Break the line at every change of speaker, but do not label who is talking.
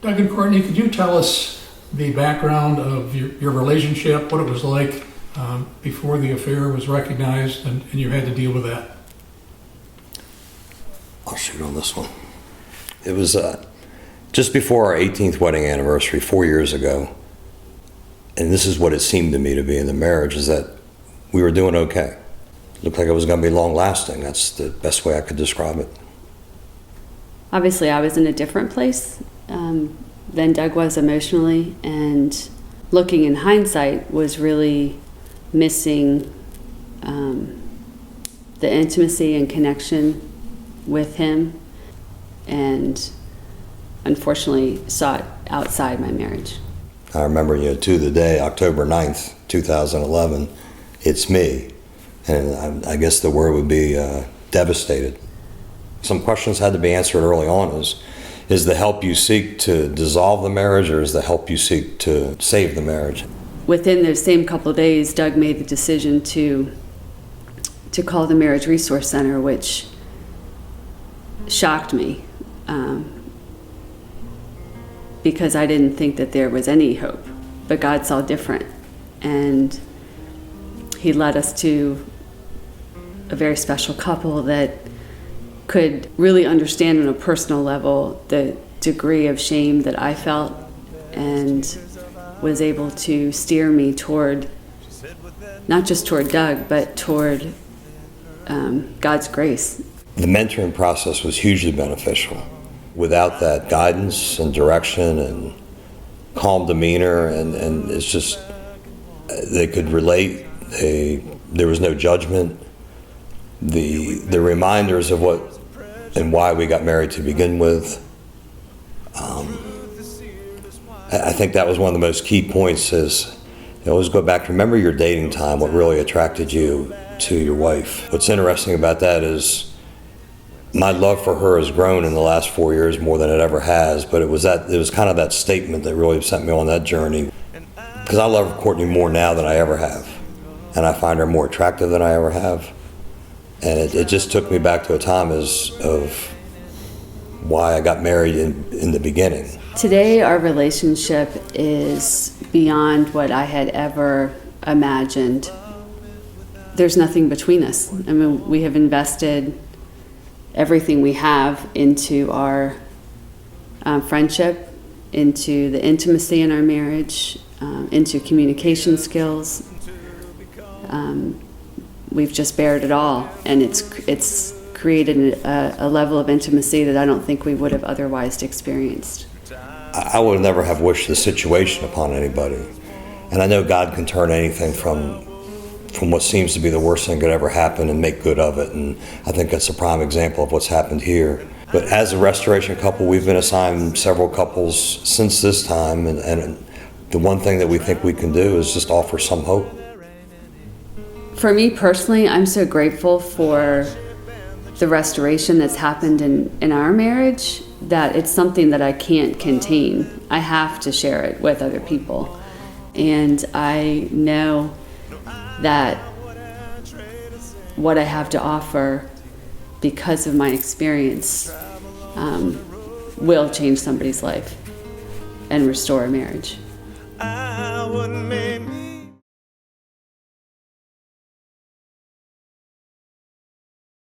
Doug and Courtney, could you tell us the background of your relationship, what it was like before the affair was recognized and you had to deal with that?
I'll shoot on this one. It was just before our 18th wedding anniversary, 4 years ago, and this is what it seemed to me to be in the marriage, is that we were doing okay. It looked like it was going to be long-lasting. That's the best way I could describe it.
Obviously, I was in a different place than Doug was emotionally, and looking in hindsight was really missing the intimacy and connection with him, and unfortunately saw it outside my marriage.
I remember, to the day, October 9th, 2011, it's me. And I guess the word would be devastated. Some questions had to be answered early on. Is the help you seek to dissolve the marriage, or is the help you seek to save the marriage?
Within those same couple of days, Doug made the decision to call the Marriage Resource Center, which shocked me because I didn't think that there was any hope, but God saw different, and he led us to a very special couple that could really understand on a personal level the degree of shame that I felt, and was able to steer me toward, not just toward Doug, but toward God's grace.
The mentoring process was hugely beneficial. Without that guidance and direction and calm demeanor, and it's just, they could relate. There was no judgment. The reminders of what and why we got married to begin with. I think that was one of the most key points. Is you always go back, remember your dating time, what really attracted you to your wife. What's interesting about that is my love for her has grown in the last 4 years more than it ever has, but it was kind of that statement that really sent me on that journey, because I love Courtney more now than I ever have, and I find her more attractive than I ever have, and it just took me back to a time of why I got married in the beginning.
Today, our relationship is beyond what I had ever imagined. There's nothing between us. I mean, we have invested everything we have into our friendship, into the intimacy in our marriage, into communication skills. We've just bared it all, and it's created a level of intimacy that I don't think we would have otherwise experienced.
I would never have wished the situation upon anybody, and I know God can turn anything from what seems to be the worst thing could ever happen and make good of it, and I think that's a prime example of what's happened here. But as a restoration couple, we've been assigned several couples since this time, and the one thing that we think we can do is just offer some hope.
For me personally, I'm so grateful for the restoration that's happened in our marriage that it's something that I can't contain. I have to share it with other people, and I know that what I have to offer because of my experience will change somebody's life and restore a marriage.
I would make